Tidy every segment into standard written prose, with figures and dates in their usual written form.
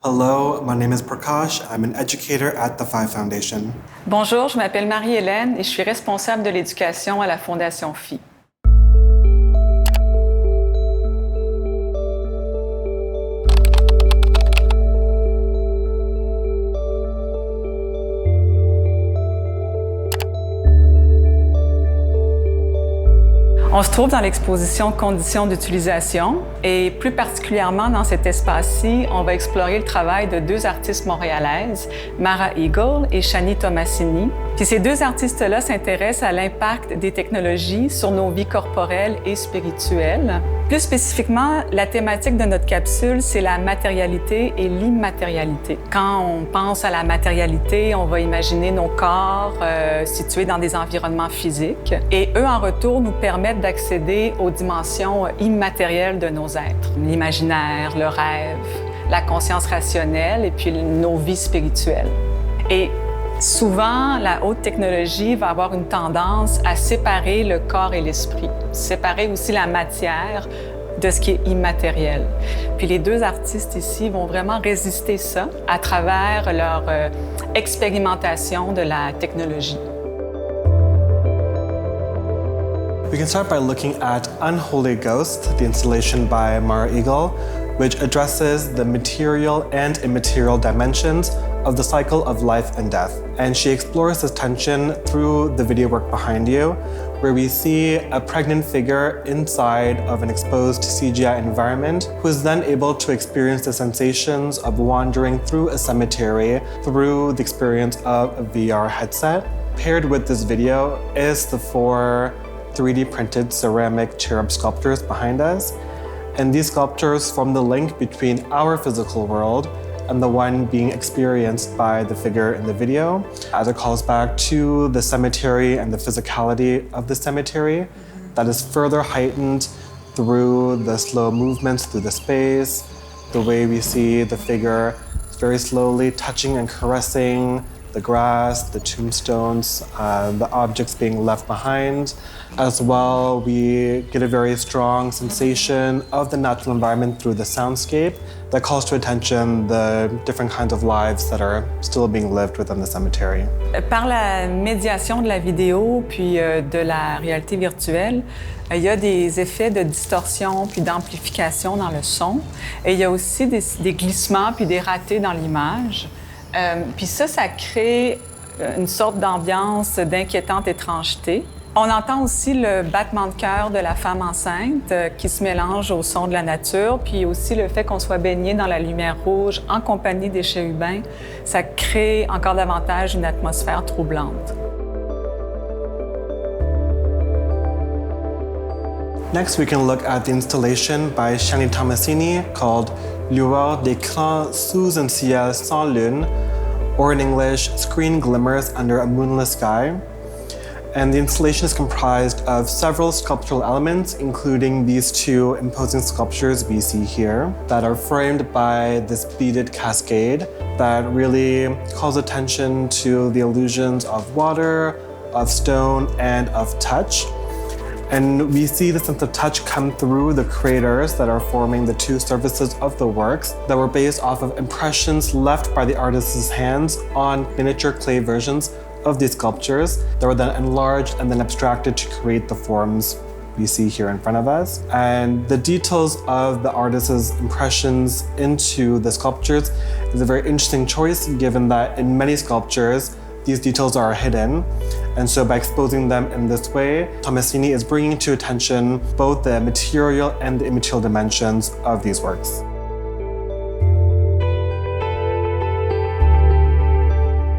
Hello, my name is Prakash. I'm an educator at the Five Foundation. Bonjour, je m'appelle Marie-Hélène et je suis responsable de l'éducation à la Fondation Phi. On se trouve dans l'exposition Conditions d'utilisation et plus particulièrement dans cet espace-ci, on va explorer le travail de deux artistes montréalaises, Mara Eagle et Shani Tomasini. Puis ces deux artistes-là s'intéressent à l'impact des technologies sur nos vies corporelles et spirituelles. Plus spécifiquement, la thématique de notre capsule, c'est la matérialité et l'immatérialité. Quand on pense à la matérialité, on va imaginer nos corps situés dans des environnements physiques et eux, en retour, nous permettent d'accéder aux dimensions immatérielles de nos êtres. L'imaginaire, le rêve, la conscience rationnelle et puis nos vies spirituelles. Et souvent, la haute technologie va avoir une tendance à séparer le corps et l'esprit, séparer aussi la matière de ce qui est immatériel. Puis les deux artistes ici vont vraiment résister ça à travers leur expérimentation de la technologie. We can start by looking at Unholy Ghost, the installation by Mara Eagle, which addresses the material and immaterial dimensions of the cycle of life and death. And she explores this tension through the video work behind you, where we see a pregnant figure inside of an exposed CGI environment who is then able to experience the sensations of wandering through a cemetery through the experience of a VR headset. Paired with this video is the four 3D printed ceramic cherub sculptures behind us. And these sculptures form the link between our physical world and the one being experienced by the figure in the video, as it calls back to the cemetery and the physicality of the cemetery that is further heightened through the slow movements through the space, the way we see the figure very slowly touching and caressing the grass, the tombstones, the objects being left behind. As well, we get a very strong sensation of the natural environment through the soundscape that calls to attention the different kinds of lives that are still being lived within the cemetery. Par la médiation de la vidéo puis de la réalité virtuelle, il y a des effets de distorsion puis d'amplification dans le son. Et il y a aussi des glissements puis des ratés dans l'image. Puis ça crée une sorte d'ambiance d'inquiétante étrangeté. On entend aussi le battement de cœur de la femme enceinte qui se mélange au son de la nature, puis aussi le fait qu'on soit baigné dans la lumière rouge en compagnie des chérubins, ça crée encore davantage une atmosphère troublante. Next, we can look at the installation by Shani Tomasini called Lueur d'écran sous un ciel sans lune, or in English, Screen Glimmers Under a Moonless Sky. And the installation is comprised of several sculptural elements, including these two imposing sculptures we see here, that are framed by this beaded cascade that really calls attention to the illusions of water, of stone, and of touch. And we see the sense of touch come through the craters that are forming the two surfaces of the works that were based off of impressions left by the artist's hands on miniature clay versions of these sculptures that were then enlarged and then abstracted to create the forms we see here in front of us. And the details of the artist's impressions into the sculptures is a very interesting choice, given that in many sculptures, these details are hidden. And so by exposing them in this way, Tomasini is bringing to attention both the material and the immaterial dimensions of these works.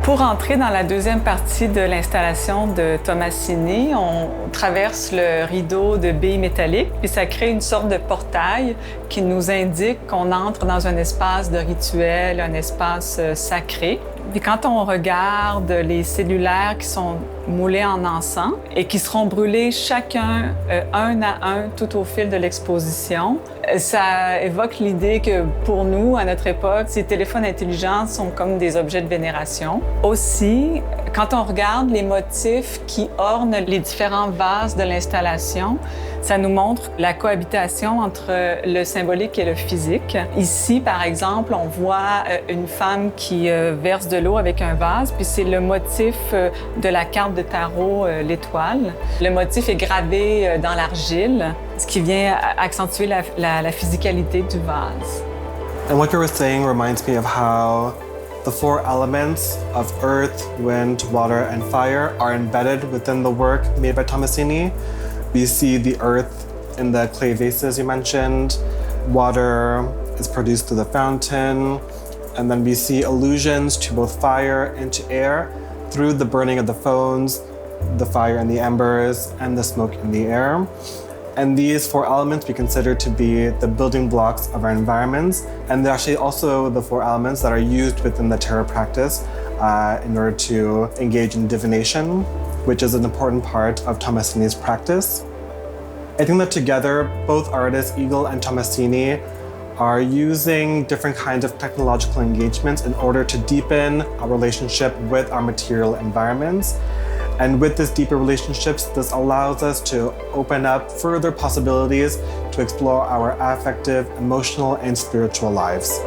Pour entrer dans la deuxième partie de l'installation de Tomasini, on traverse le rideau de billes métalliques, puis ça crée une sorte de portail qui nous indique qu'on entre dans un espace de rituel, un espace sacré. Puis quand on regarde les cellulaires qui sont moulés en encens et qui seront brûlés chacun un à un tout au fil de l'exposition, ça évoque l'idée que pour nous, à notre époque, ces téléphones intelligents sont comme des objets de vénération. Aussi, quand on regarde les motifs qui ornent les différents vases de l'installation, Ça nous montre la cohabitation entre le symbolique et le physique. Ici, par exemple, on voit une femme qui verse de l'eau avec un vase, puis c'est le motif de la carte de tarot, l'étoile. Le motif est gravé dans l'argile, ce qui vient accentuer la physicalité du vase. And what you were saying reminds me of how the four elements of earth, wind, water, and fire are embedded within the work made by Tommasini. We see the earth in the clay vases you mentioned, water is produced through the fountain, and then we see allusions to both fire and to air through the burning of the phones, the fire in the embers, and the smoke in the air. And these four elements we consider to be the building blocks of our environments, and they're actually also the four elements that are used within the tarot practice in order to engage in divination, which is an important part of Tommasini's practice. I think that together, both artists, Eagle and Tommasini, are using different kinds of technological engagements in order to deepen our relationship with our material environments. And with this deeper relationships, this allows us to open up further possibilities to explore our affective, emotional, and spiritual lives.